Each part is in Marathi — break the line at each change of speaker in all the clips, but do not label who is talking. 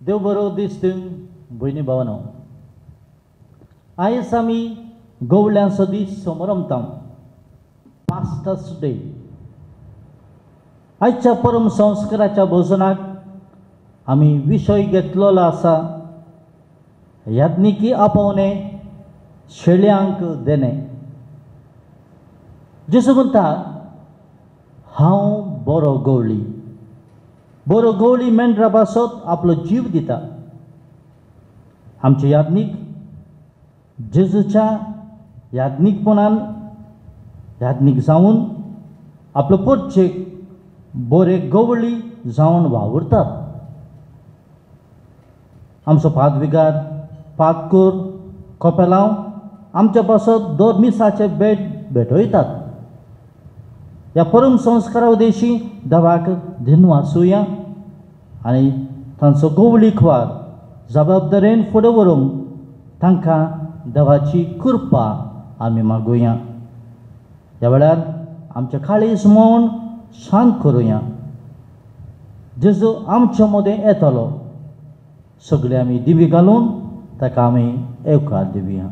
देव बरो दीस दिवं भयणी भावानो आयज आमी गवळ्यांचो दीस समोर आमतां पास्टर्स डे। आयच्या परम संस्काराच्या भोजनाक आमी विशय घेतलेलो आसा याज्ञिकी आपोवणे शेळ्यांक देणे। जेसू म्हणटा हांव बरो गवळी। बरो गवळी मेंढरा पासत आपलो जीव दिता। आमचे याज्ञिक जेजूच्या याज्ञिकपणान याज्ञिक जावन आपलो पोटचेक बरे गवळी जावन वावुरतात। आमचो पादविगार पादकोर कोपेलांव आमच्या पासत दर मिसाचे भेट भेटयतात। ह्या परम संस्कारा उदेशी देवाक दिनवासुया आनी तांचो गवळीक वार जबाबदारेन फुडें व्हरूंक तांकां देवाची कृपा आमी मागुया। ह्या वेळार आमचे काळीज मौन शांत करुया। जेजू आमचे मदें येतलो सगळे आमी दिवी घालून ताका आमी येवकार दिवया।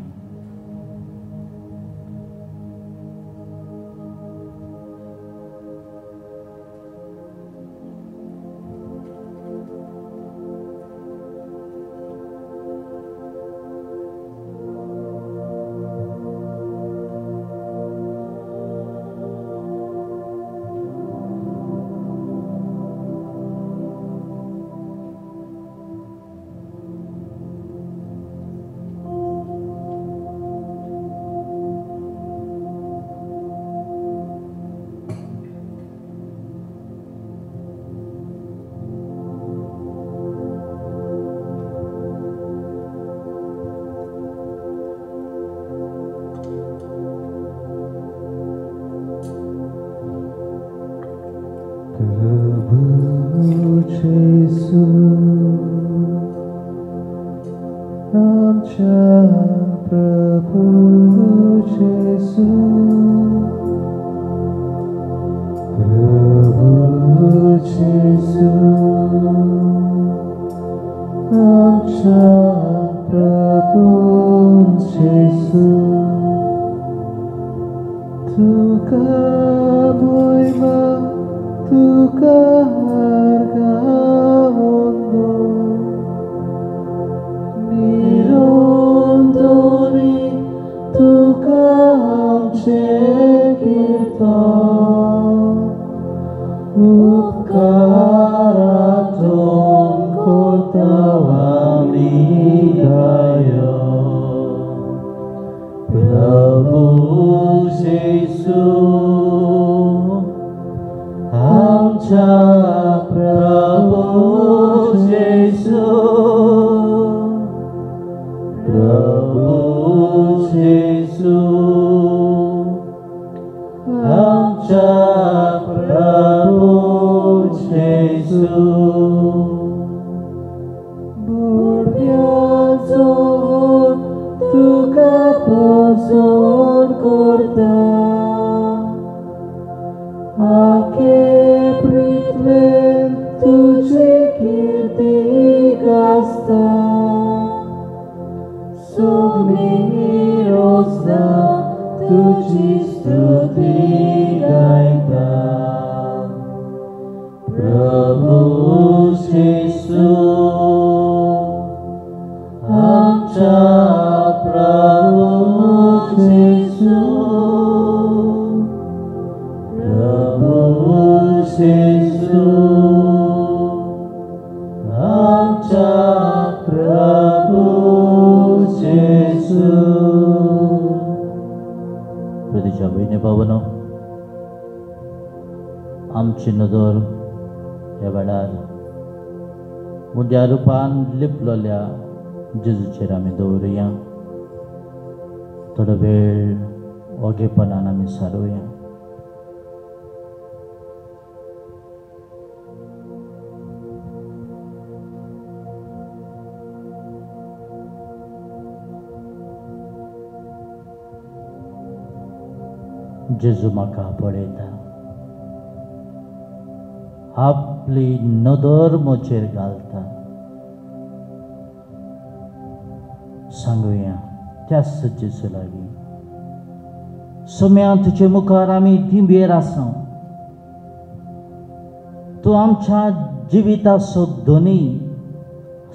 आमची नदर ह्या वेळार मुद्या रुपान लिपलेल्या जेजूचेर आमी दवरुया। थोडो वेळ ओगेपणान आमी सारुया। जेजू म्हाका पळयता, आपली नदर म्हजेर घालता। सांगुया त्या सज्जेचे लागीं. सोम्या तुजे मुखार आमी दिंबेर आसा. तूं आमच्या जिविताचो धनी,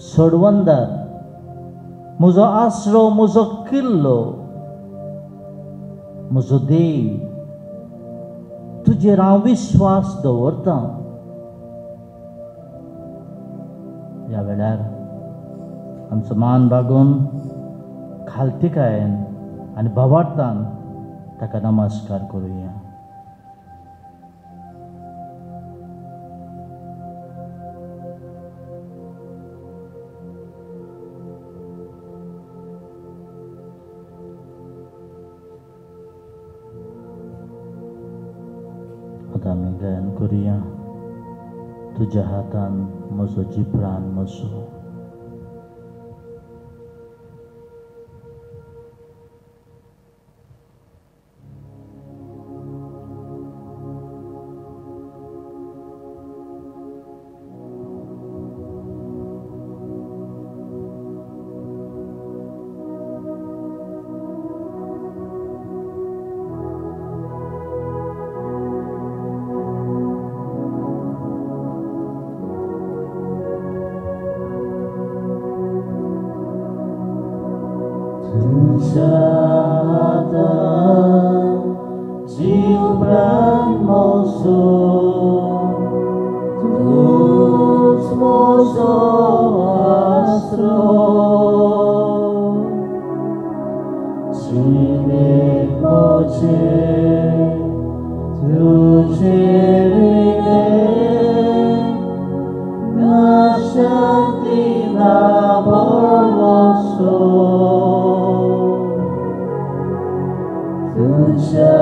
सोडवंदार, म्हजो आसरो, म्हजो किल्लो, म्हजो देव. तुजेर हांव विश्वास दवरतां. ह्या वेळार आमचो मान बागून खालतिकायेन आनी भावार्थान ताका नमस्कार करुया. आता आमी गायन करुया. तुज्या हातान म्हजो जिप्रान म्हजो. जीव प्राण मोसो तूच मोसो आसरो जिवीत मोचे तुझे विने ना शांती ना भरवसो तुझ्या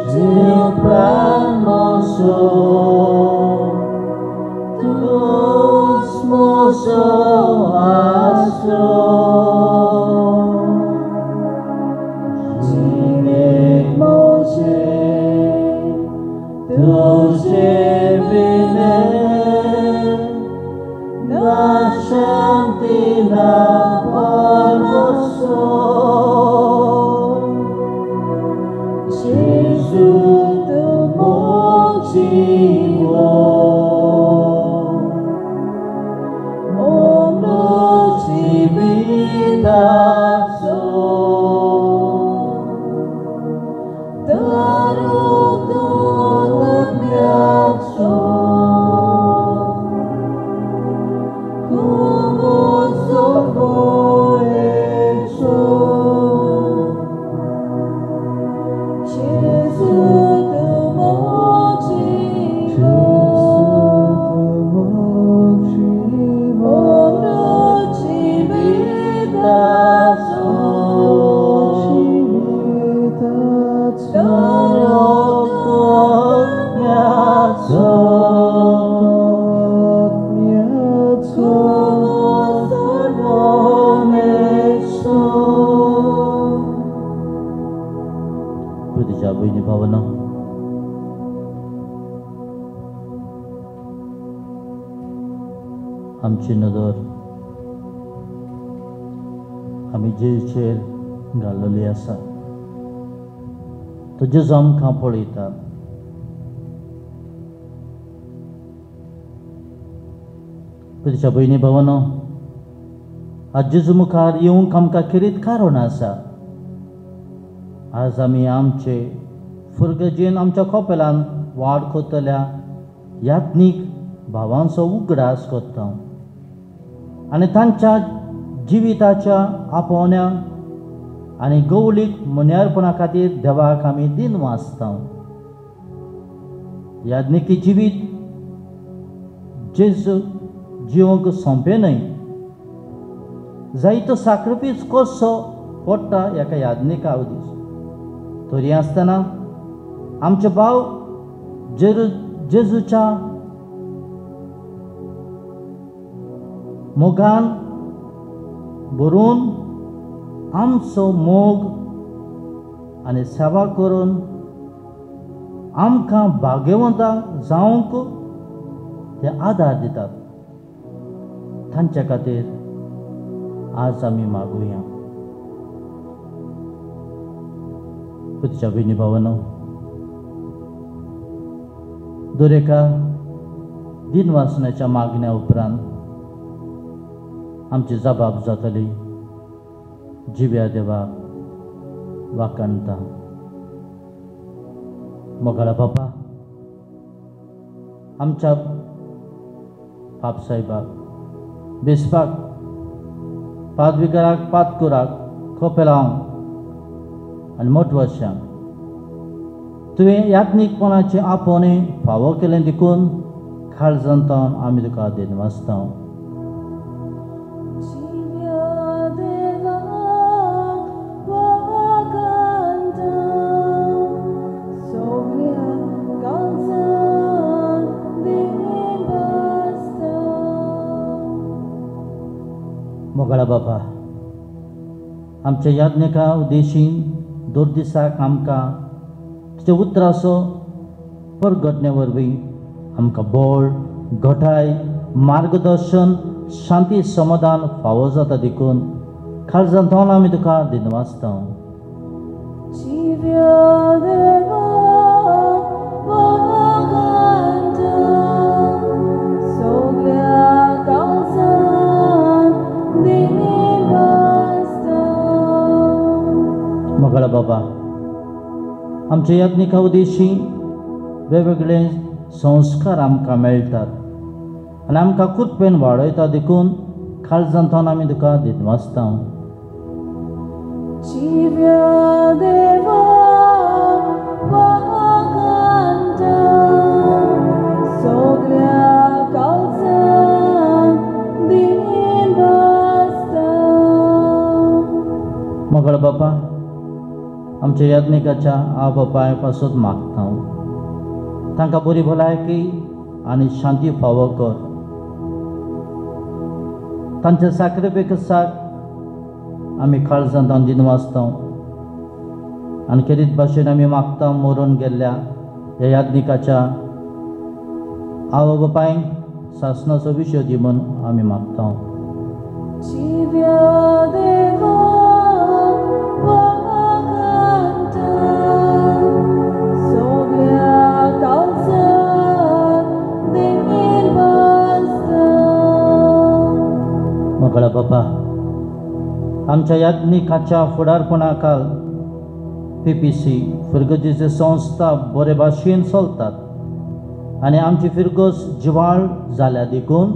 जीव प्राण मोसो तूच मोसो आसरो जिवीत मोचे तुझे विने ना शांती ना परवसो Gesù motivo omno civitazo daruto miazo como socorro Gesù ini bhavana आमची नदर आमी जेचेर घाल्लेली आसा तो जेजू आमकां पळयता. तुज्या भयणी भावांनो, आज जेजू मुखार येवंक आमकां कितें कारण आसा. आज आमी आमचे फुरगेजेन आमच्या खोपेलान वाड कोत्तल्या यात्नीक भावांचो उगडास कोत्ता आनी तांच्या जिविताच्या आपोवण्या आनी गवळीक मुन्यारपणा खातीर देवाक आमी दिन वाचता. याज्ञिकी जिवीत जेजू जिवंक सोंपें न्हय. जायतो साक्रिफीस कसो पडटा एका याज्ञिका दीस. तरी आसतना आमचे भाव जेजूच्या मोगान बरोवन आमचो मोग आनी सेवा करून आमकां भाग्यवंतां जावंक ते आदार दितात. तांच्या खातीर आज आमी मागुया. पुतच्या भयणी भावांनो, दर एका दिनवासनाच्या मागण्या उपरांत आमची जबाब जातली जिव्या देवाक वाकणटा. मोगाळा बापा, आमच्या बापसाहेबाक बेसपाक पादविकाराक पातकुराक खोपेलांक आनी मोठवर्शांक तुवें यात्नीकपणाचें आपोवणें फावो केलें देखून काळजांतान आमी तुका दिनवासता. मोगाळा बाबा, आमच्या याज्ञेका उद्देशीन दोर दिसाक आमकां तुज्या उतराचो परगटणे वरवीं आमकां बळ, घटाय, मार्गदर्शन, शांती, समाधान फावो जाता देखून काळजांतान आमी तुका दिनवासता. मोगाळा बाबा, आमच्या याज्ञिका उद्देशी वेगवेगळे संस्कार आमकां मेळटात आनी आमकां खुदपेन वाडयता देखून काळजांतान आमी तुका दिनवासता. मोगाळा बाबा, आमच्या याज्ञिकाच्या आवबापाय पासून मागता तांकां बरी भलायकी आनी शांती फावो कर. तांच्या साखरेपेकसाक आमी काळजांतान दिनवासता आनी खेरीत भाशेन आमी मागता मरून गेल्ल्या ह्या याज्ञिकाच्या आवबापायंक सासणाचो विशय दी म्हूण आमी मागता. मोगाळा बाबा, आमच्या याज्ञिकाच्या फुडारपणाखाल PPC फिरगोजेचे संस्था बरे भाशेन चलतात आनी आमची फिरगोस जिवाळ जाल्या देखून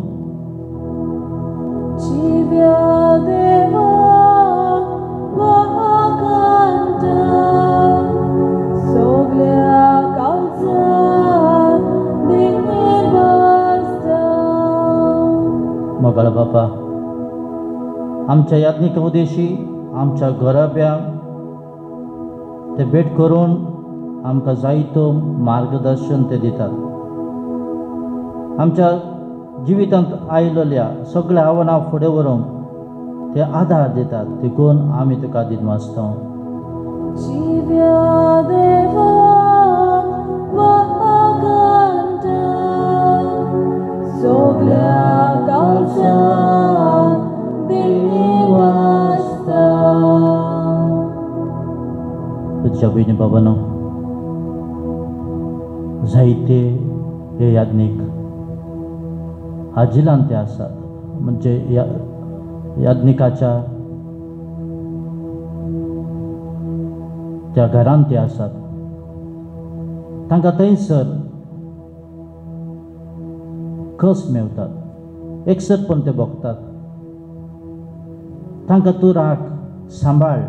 मोगाळा बाबा, आमच्या याज्ञिका उद्देशी आमच्या घराब्यांक ते भेट करून आमकां जायतो मार्गदर्शन ते दितात. आमच्या जिवितांत आयिल्ल्या सगळ्या आव्हानां फुडें व्हरूंक ते आधार दितात देखून आमी तुका दिनवासता. पुतच्या भयणी भावांनो, जायते हे याज्ञीक हाजिलान ते आसात, म्हणजे याज्ञिकाच्या त्या घरांत ते आसात. तांकां थंयसर कस मेवतात, एकसरपण ते भोगतात. तांकां तूं राख, सांबाळ,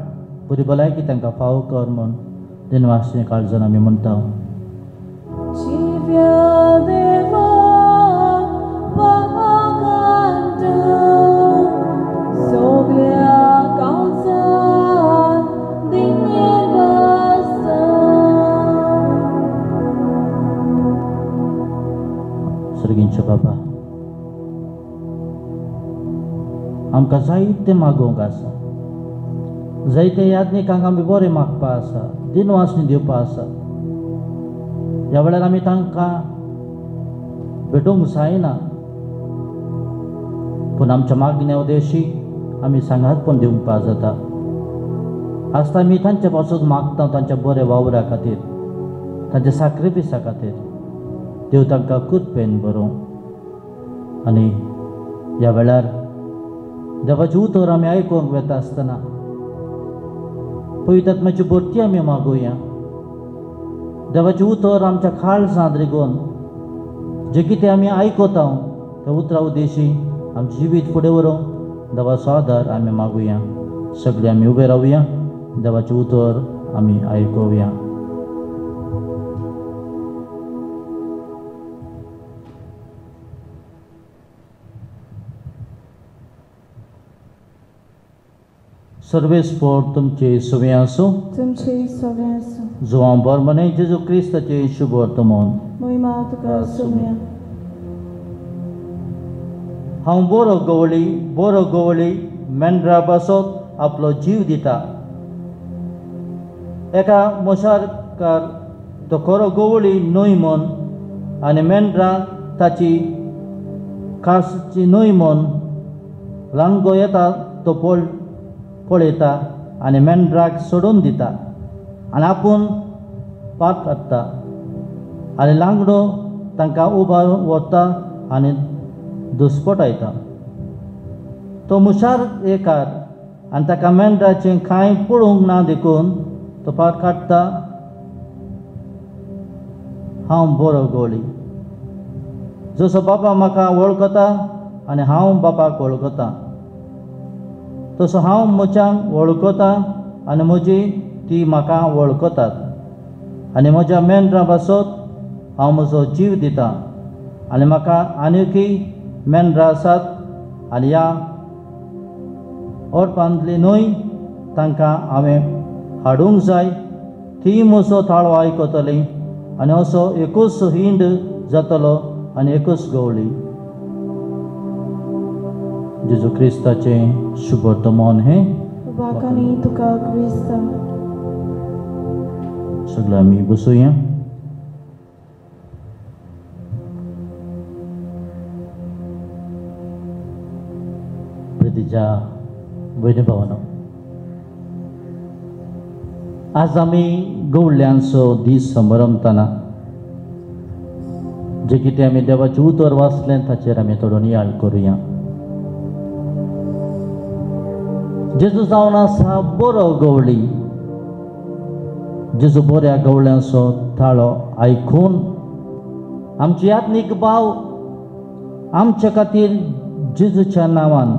बरी भलायकी तांकां फावो कर म्हूण दिनवासने काळजान आमी म्हणटा. सर्गींचे बाबा, आमकां जायते मागोवंक आसा, जायते याज्ञिकांक आमी बरें मागपा आसा, दिनवासनी दिवपा आसा. ह्या वेळार आमी तांकां भेटोवंक जायना पूण आमच्या मागण्या उद्देशी आमी सांगात पण दिवंक पाव जाता. आसता आमी तांचे पासून मागता तांच्या बऱ्या वावरा खातीर, तांच्या सॅक्रिफिसा खातीर. देव तांकां कृपेन बरो. आनी ह्या वेळार देवाची उतर आमी आयकूंक वेता आसतना पवित्र आत्म्याची भरती आमी मागुया. देवाची उतर आमच्या काळजांत रिगोवन जे कितें आमी आयकता त्या उतरा उद्देशी आमचें जिवीत फुडें व्हरूंक देवाचो आदार आमी मागुया. सगळे आमी उबे रावया, देवाची उतर आमी आयकुया. सर्वेस्पोर तुमचे सुवे आसूं.
तुमचे सगळे आसूं.
जो हांव बरमणे जेजू क्रिस्ताचे शुभ वर्तमान.
महिमा तुका सुम्या.
हांव बरो गवळी मेंढरा बसत आपलो जीव दिता. एका मोशारकार तो खरो गवळी न्हय म्हूण आनी मेंढरा ताची खासची न्हय म्हूण लांडगो येता तो पळयता आनी मेंढराक सोडून दिता आनी आपूण पात काडटा आनी लांगडो तांकां उबारून व्हरता आनी दुस्पटायता. तो मुशार येकार आनी ताका मेंढराचें कांय पळोवंक ना देखून तो पात काडटा. हांव बरो गवळी. जसो बापा म्हाका वळखता आनी हांव बापाक वळखता, तसो हांव म्हज्यांक वळखता आनी म्हजी ती म्हाका वळखतात. आनी म्हज्या मेंढरा बसत हांव म्हजो जीव दिता. आनी म्हाका आनीकय मेंढरा आसात आनी ह्या ओरपांतली न्हय तांकां हांवें हाडूंक जाय. ती म्हजो ताळो आयकतली आनी असो एकूच हिंड जातलो आनी एकूच गवळी. जेजू क्रिस्ताचें शुभ वर्तमान हे
वाकानी तुका क्रिस्ता.
सगळे आमी बसुया. प्रितीच्या भयणी भावानो, आज आमी गवळ्यांचो दीस संभरमतना जे कितें आमी देवाचें उतर वाचलें ताचेर आमी थोडो नियाळ करुया. जेजू जावन आसा बरो गवळी. जेजू बऱ्या गवळ्यांचो ताळो आयकून आमचे यात्नीक भाव आमचे खातीर जेजूच्या नांवान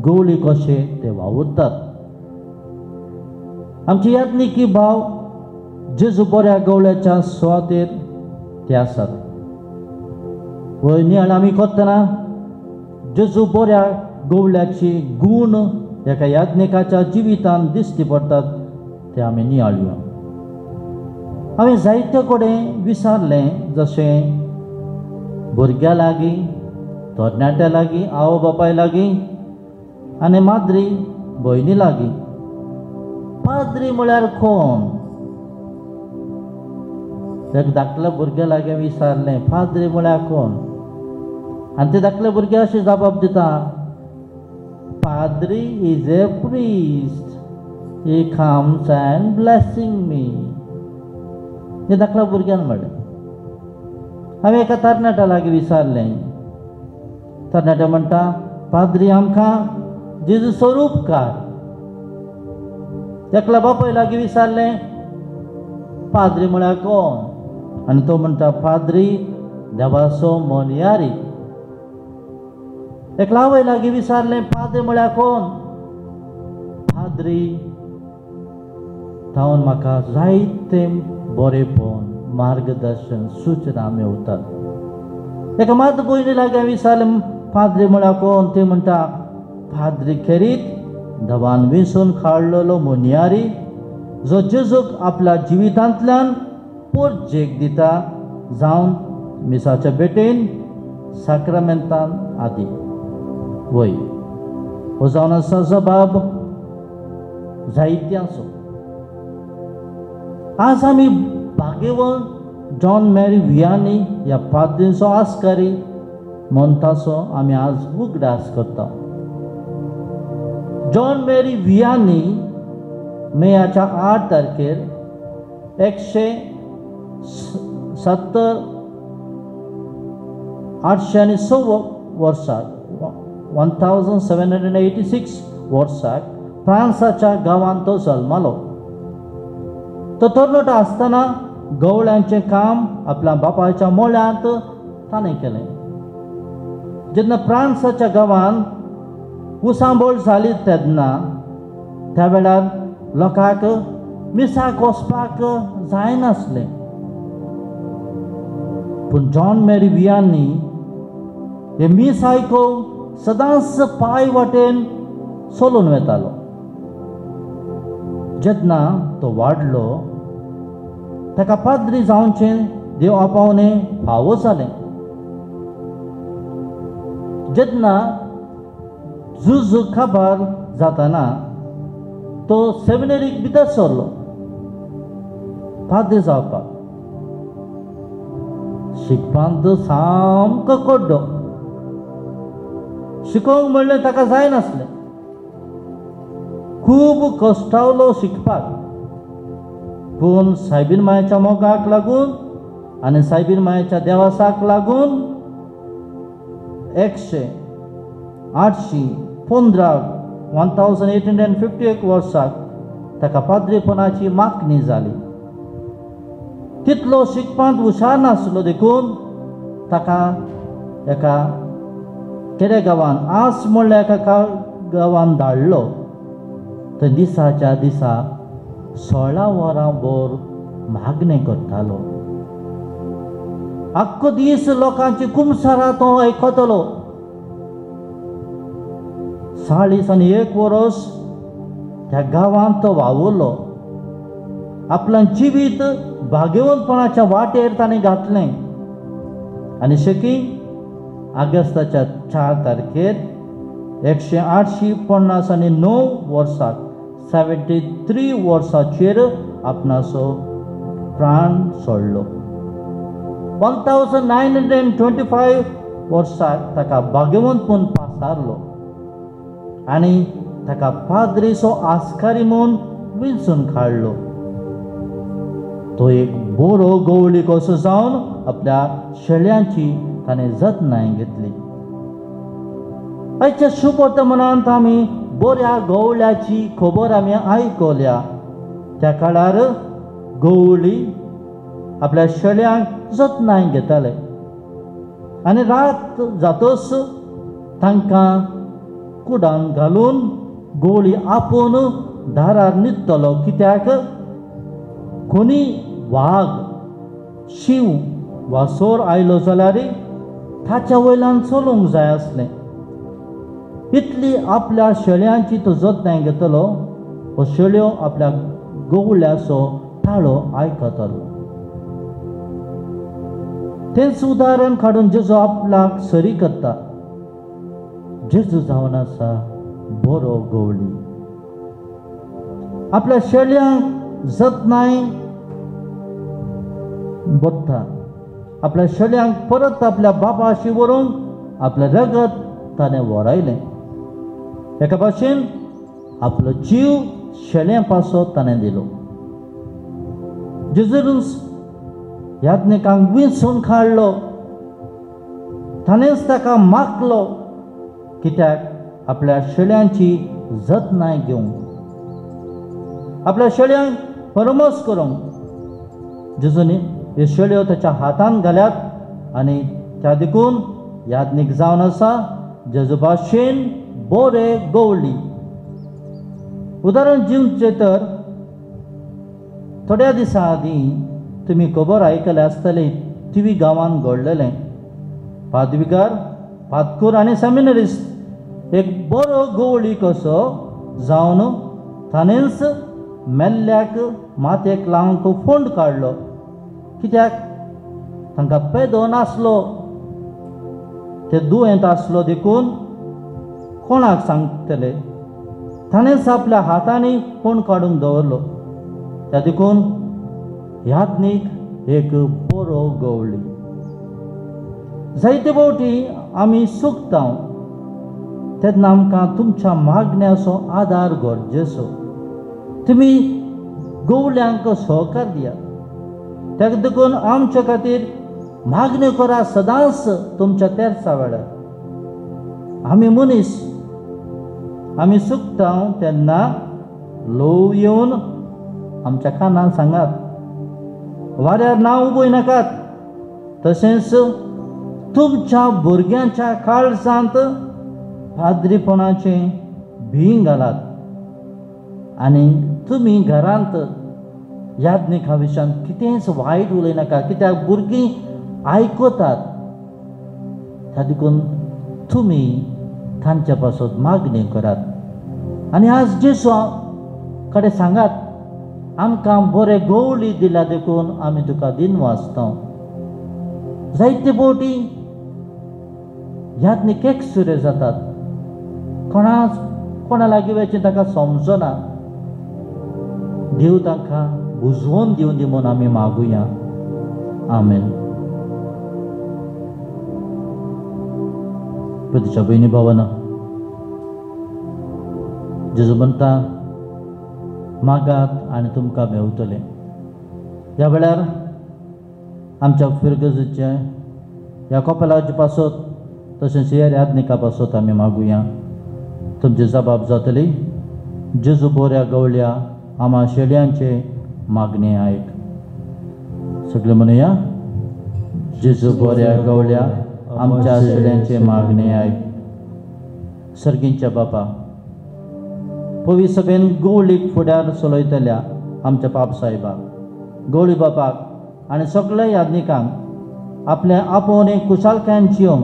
गवळी कशे ते वावुरतात. आमचे यात्निकी भाव जेजू बऱ्या गवळ्याच्या सुवातेर ते आसात. नियाळ आमी करतना जेजू बऱ्या गवळ्याची गूण एका याज्ञिकाच्या जिवितान दिश्टी पडटात ते आमी नियाळुया. हांवें जायते कडेन विचारलें, जशें भुरग्यां लागीं, तरणाट्यां लागीं, आवय बापाय लागीं आनी माद्री भयणी लागीं, पाद्री म्हळ्यार कोण? एक धाकल्या भुरग्या लागीं विचारलें, पाद्री म्हळ्यार कोण? आनी ते धाकले भुरगे अशें जबाब दिता, Padre is a priest. He comes and blessing me. हे धाकल्या भुरग्यान म्हणलें. हांवें एका तरणाट्या लागीं विचारलें. तरणाटे म्हणटा, पाद्री आमकां जेजू स्वरूपकार. एकल्या बापाय लागीं विचारलें, पाद्री म्हळ्यार कोण? आनी तो म्हणटा, पाद्री देवाचो मोनयारी. एक आवय लागीं विचारलें, पाद्री म्हळ्यार कोण? पाद्री जावन म्हाका जायते बरेपण, मार्गदर्शन, सूचना मेळटात. एका मात भयणी लागीं विचारलें, पाद्री म्हळ्यार कोण? ते म्हणटा, पाद्री खेरीत देवान वेंचून काडलेलो मोनयारी, जो जेजूक आपल्या जिवितांतल्यान परजेक दिता, जावन मिसाच्या बेटेन साक्रामेंतान आदी. वय हो जावन आसा जबाब जायत्यांचो. आज आमी भाग्यवान जॉन मॅरी वियानी ह्या पाद्रींचो आस्कारी म्हूण ताचो आमी आज उगडास करता. जॉन मेरी वियानी मेयाच्या 8 तारखेर 806 वर्साक 1786 वर्साक फ्रांसाच्या गांवांत तो जल्मालो. तो तरणाटो आसतना गवळ्यांचें काम आपल्या बापायच्या मोळ्यांत ताणें केलें. जेन्ना फ्रांसाच्या गांवांत उसांबोळ जाली तेन्ना त्या वेळार लोकांक मिसाक वचपाक जायनासलें. पूण जॉन मेरी वियानी हे मीस आयकूंक सदांच पांय वाटेन चलून वेतालो. जेन्ना तो वाडलो ताका पाद्री जावचें देव आपावणें फावो जालें. जेन्ना झूज खबर जाताना तो सेमिनरीक भितर सरलो पाद्री जावपाक. शिकपांत सामको कोड्डो. शिकोवंक म्हणलें ताका जायनासलें. खूब कश्टावलो शिकपाक. पूण सायबीण मायेच्या मोगाक लागून आनी सायबीण मायेच्या देवासाक लागून 1851 वर्साक ताका पाद्रीपणाची मागणी जाली. तितलो शिकपांत हुशार नासलो देखून ताका एका खेडेगांवान आस म्हणल्या एका गांवांत धाडलो. थंय दिसाच्या दिसा 16 वरां भर मागणें करतालो. आख्खो दीस लोकांची कुमसारां तो आयकतालो. 41 वर्स त्या गांवांत तो वावुरलो. आपलें जिवीत भाग्यवंतपणाच्या वाटेर ताणें घातलें आनी शेकी ऑगस्टाच्या 4 तारखेर 189 वर्साक 73 वर्साचेर आपणाचो प्राण सोडलो. 1925 वर्साक ताका भाग्यवंतपण पासारलो आनी ताका पाद्रीचो आस्कारी म्हूण वेंचून काडलो. तो एक बरो गवळी कसो जावन आपल्या शेळ्यांची ताणें जतनाय घेतली. आयच्या शुभ वर्तमानांत आमी बऱ्या गवळ्याची खबर आमी आयकल्या. त्या काळार गवळी आपल्या शेळ्यांक जतनाय घेताले आनी रात जातच तांकां कुडान घालून गवळी आपूण दारार न्हिदतलो. कित्याक कोणी वाघ शिव वा सोर आयलो जाल्यार ताच्या वयल्यान चलूंक जाय आसलें. इतली आपल्या शेळ्यांची तो जतनाय घेतलो. हो शेळ्यो आपल्या गवळ्याचो ताळो आयकतालो. तेंच उदाहरण काडून जेजू आपल्याक सरी करता. जेजू जावन आसा बरो गवळी. आपल्या शेळ्यांक जतनाय बगता. आपल्या शेळ्यांक परत आपल्या बापाशी व्हरूंक आपलें रगत ताणें व्हरायलें. एका भाशेन आपलो जीव शेळ्यां पासत ताणें दिलो. जेजूस याज्ञिकांक वेंचून काडलो. ताणेंच ताका मागलो कित्याक आपल्या शेळ्यांची जतनाय घेवंक, आपल्या शेळ्यांक परमस करूंक. जेजून ह्यो शेळ्यो ताच्या हातांत घाल्यात आनी त्या देखून याज्ञीक जावन आसा जेजू भाशेन बरे गवळी. उदाहरण दिवचें तर थोड्या दिसां आदीं तुमी खबर आयकले आसतली तिवी गांवांत घडलेलें. पादवीकार, पादकूर आनी सेमिनरिस्ट एक बरो गवळी कसो जावन ताणेंच मेल्ल्याक मातयेक लावंक फोंड काडलो. कित्याक तांकां पेदो नासलो. ते दुयेंत आसलो देखून कोणाक सांगतले. ताणेंच आपल्या हातांनी फोंड काडून दवरलो. त्या देखून याज्ञीक एक बरो गवळी. जायते फावटी आमी सुकता तेन्ना आमकां तुमच्या मागण्याचो आदार गरजेचो. तुमी गवळ्यांक सहकार दिया. ताका देखून आमच्या खातीर मागणी करा सदांच तुमच्या तेर्सा वेळार. आमी मनीस आमी सुकता तेन्ना लोव येवन आमच्या कानान सांगात. वाऱ्यार ना उबय नाकात. तशेंच तुमच्या भुरग्यांच्या काळजांत पाद्रीपणाचें भिंग घालात. आनी तुमी घरांत याज्ञिका विशयान कितेंच वायट उलयनाका, कित्याक भुरगीं आयकतात. त्या देखून तुमी तांचे पासून मागणी करात. आनी आज जेजू कडेन सांगात, आमकां बरे गवळी दिल्या देखून आमी तुका दिनवासता. जायते फावटी याज्ञिकेक सुरे जातात. कोणा लागीं वचचें ताका समजना. देव तांकां बुजवून दिवन दी म्हूण आमी मागुया. आमेन. प्रतीच्या भयणी भावांनो, जेजू म्हणटा मागात आनी तुमकां मेवतलें. ह्या वेळार आमच्या फिरगजेचे ह्या कपेलाचे पासत तशेंच हेर याज्ञिका पासत आमी मागुया. तुमची जबाब जातली. जेजू बऱ्या गवळ्या आमा शेळयांचे मागणी आयक. सगळे म्हणुया, जेजू बऱ्या गवळ्या आमच्या शेळयांचे मागणी आयक. सर्गींच्या बापा, पवित्र सभेन गवळीक फुड्यार चलयतल्या आमच्या पाप साहेबाक, गवळी बापाक आनी सगळ्या याज्ञिकांक आपल्या आपोवणे कुशलकायेन जियोंक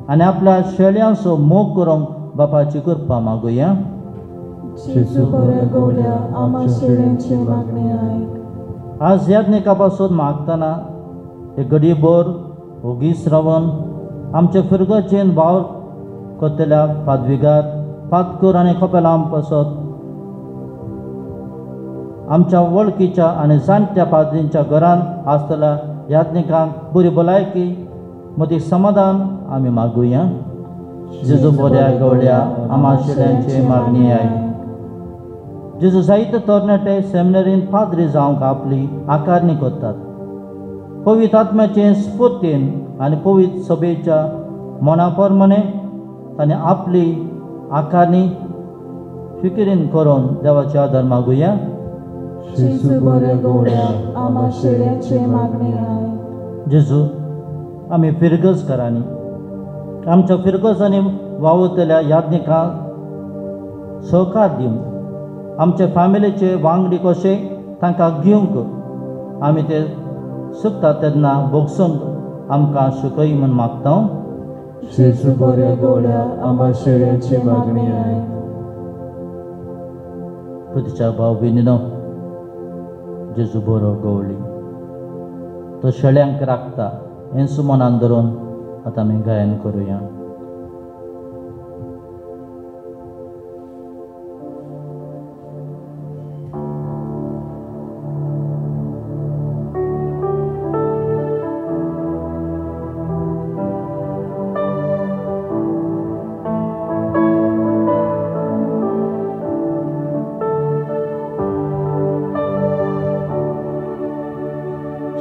आनी आपल्या शेळयांचो मोग करूंक बापाची कृपा मागुया.
जेजू बऱ्या गवळ्या आमा शेळयांची मागणी आयक.
आज याज्ञिका पासून मागतना एक घडीभर ओगीच रावन आमचे फिरगचेन वावर करतल्या पादविगार, पातकूर आनी कपेलां पासत आमच्या वळखीच्या आनी जाणट्या पाद्रींच्या घरांत आसतल्या याज्ञिकांक बरी भलायकी मदीं समाधान आमी मागुया. जेजू बऱ्या गवळ्या आमा शेळयांची मागणी आयक. जेजू जायते तरणाटे सेमिनरीन पाद्री जावंक आपली आकारणी करतात. पवित्र आत्म्याचे स्फूर्तीन आनी पवित्र सभेच्या मना प्रमाणे ताणें आपली आकारणी फिकिरीन करून देवाचे आदार मागुया.
जेजू बऱ्या गवळ्या आमा शेळयांची मागणी आयक.
जेजू आमी फिरगजकारांनी आमच्या फिरगजांनी वावुरतल्या याज्ञिकांक सहकार दिवंक, आमचे फॅमिलीचे वांगडी कशे तांकां घेवंक आमी ते सुकता तेन्ना भोगसूंक आमकां शिकय म्हूण मागता.
जेजू बऱ्या गवळ्या आमा शेळयांची मागणी आयक.
प्रतीच्या भाव भयणीनो, जेजू बरो गवळी तो शेळ्यांक राखता हें सुमनान धरून आतां आमी गायन करुया.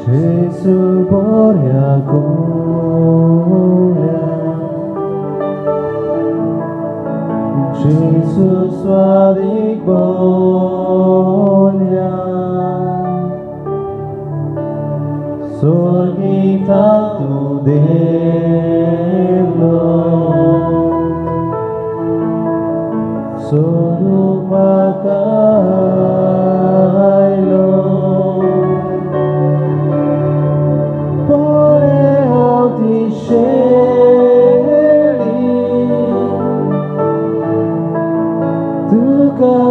Jesu bωραία γόλια, Jesu sładik bolia, Sorgita tu Deblo, Soruk makailo,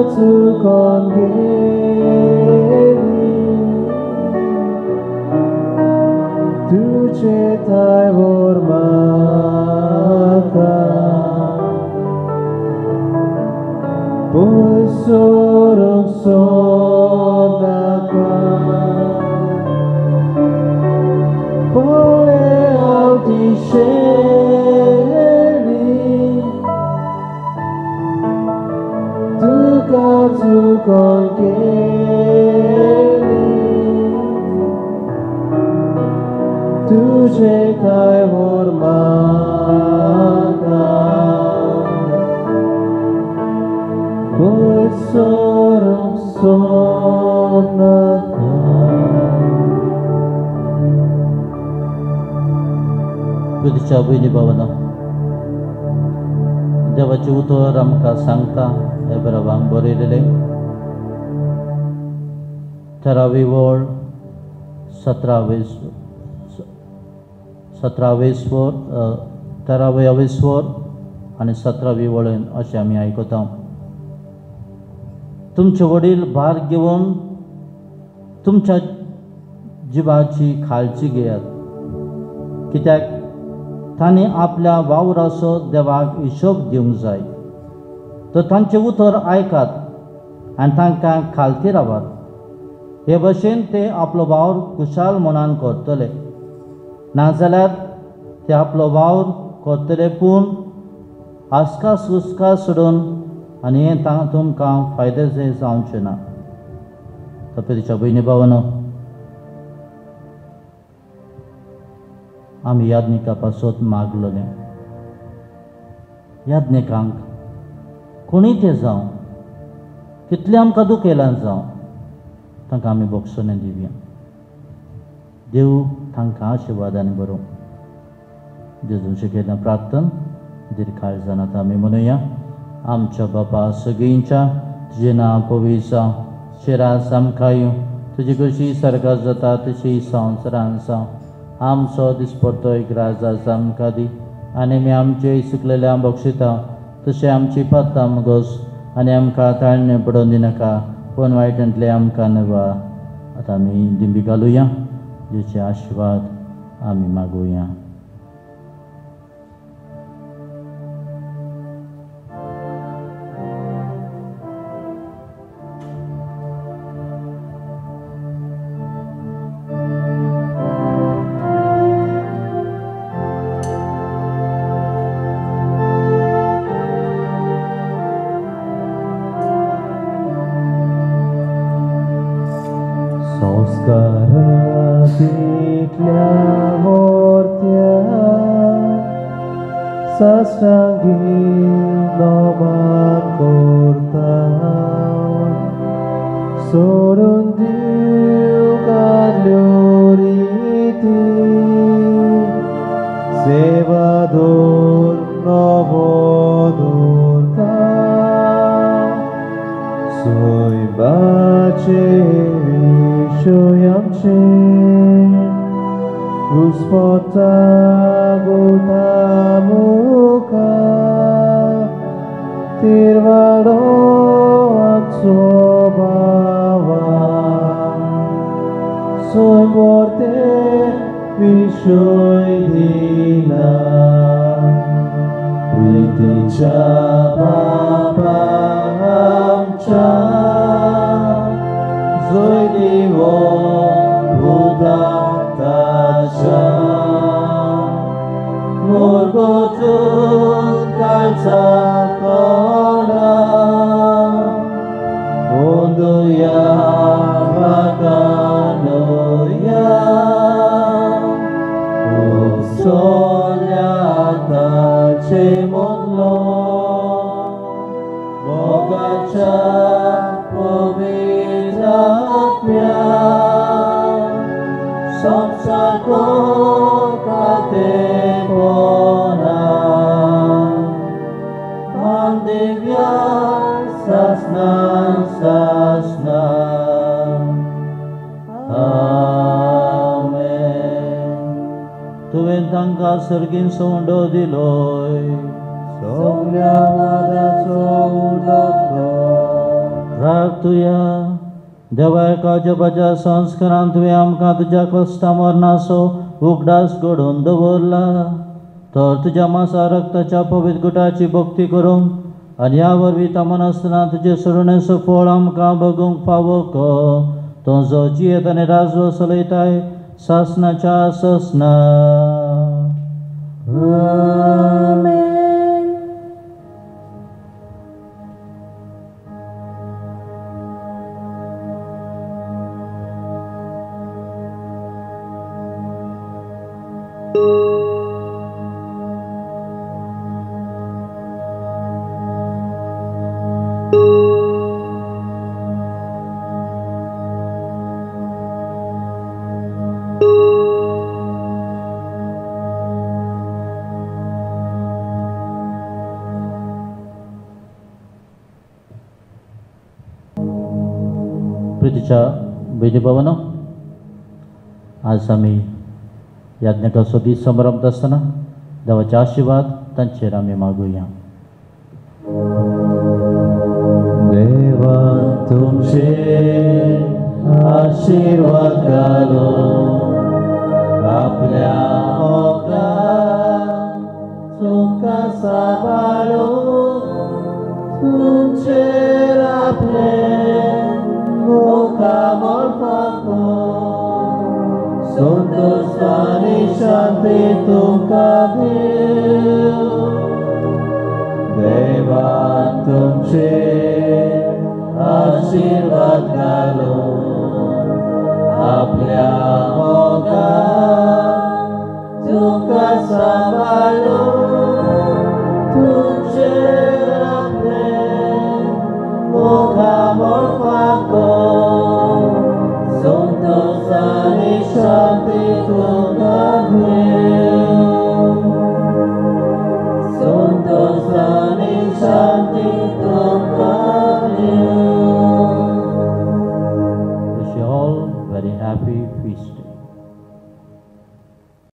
tu congeni, tu cetai vormaka, poi sorok sonaka, poi auti cetai vor mata, pois sorong sonata.
तुझ्या बहिणी भावना देवाचे उतर आमकां सांगता हे बरोबांक बरयलेले 13वी ओळ 17वे स्वर 13वे स्वर आनी 17वी ओळेन अशें आमी आयकता. तुमचे वडील भार घेवन तुमच्या जिवाची काळजी घेयात, कित्याक तांणी आपल्या वावराचो देवाक हिशोब दिवंक जाय. तर तांचे उतर आयकात आनी तांकां खालती रावात. हे भशेन ते आपलो वावर खुशाल मनान करतले, नाजाल्यार ते आपलो वावर करतले पूण आस्कास उस्कास सोडून आनी हें तुमकां फायद्याचें जावचें ना. तपेच्या बहिणी भावानो, आमी याज्ञिका पासत मागलोले. याज्ञिकांक कोणीय ते जावं, कितले आमकां दुखेलां जावं, तांकां आमी बक्षुलें दिवया. देव तांकां आशिर्वादान बरो. जेजून शिकयलें प्रार्थन दिरकाळजान आतां आमी म्हणुया. आमच्या बापा सगळींच्या तुजें नांव पवित्र जावं, शिरास आमकां येवं, तुजी कशी सर्गात जाता तशी संवसारांत जावं. आमचो दिसपडटो एक राजा आमकां दी, आनी आमी आमचे सुकलेल्या बक्षिता तशें आमची पातां घोस, आनी आमकां ताळणे पडोवन दिनाका, पूण वायटांतले आमकां नवा. आतां आमी दिंबी घालुया, जेचे आशिर्वाद आमी मागुया.
संस्कारांतल्या मोरत्या साश्टांगी नमन करता, सोडून दिव काडल्यो रिती, सेवा दोर नवो दवरता. सोयबाचे विशय आमचे घुस्पता गोठा मुखार, तिरवाडो आमचो बावा. सोय मोरते विशय दिना, प्रितीच्या बापा आमच्या, जोय दिवो उदात्ताच्या. मुरगोतून काळजा कोणा, ओंदुया वाकानुया, सोल्याताचे मोदलो मोगाच्या पवित्र आत्म्या, संसार कोकाते पोना, मान दिव्या सासना सासना. आमेन. तुवें तांकां सर्गीन सोंडो दिलोय, सगल्या वादाचो उडतो. प्रार्थुया. देवा एका जपाच्या संस्कारांत तुवें आमकां तुज्या कश्टा मरणाचो उगडास घडोवन दवरला. तर तुज्या मासा रक्ताच्या पवित्र गुटाची भक्ती करूंक आनी ह्या वरवीं तामन आसतना तुजे सरुणेचो फळ आमकां भोगूंक फावो कर. तो जो जियेत आनी राजवो चलयताय सासनाच्या ससना.
आमेन.
तिच्या बहिणी भावांनो, आज आमी याज्ञकाचो दीस समारंभ आसतना देवाचे आशिर्वाद तांचेर आमी मागुया.
देवा तुमचे आशीर्वाद घालो आपल्या मोगान तुमकां सांबाळो तुमचेर आपले मोगामोल फाको संतोष आनी शांती तुमकां दिवं. देवान तुमचे आशीर्वाद घालो आपल्या मोगान तुमकां सांबाळो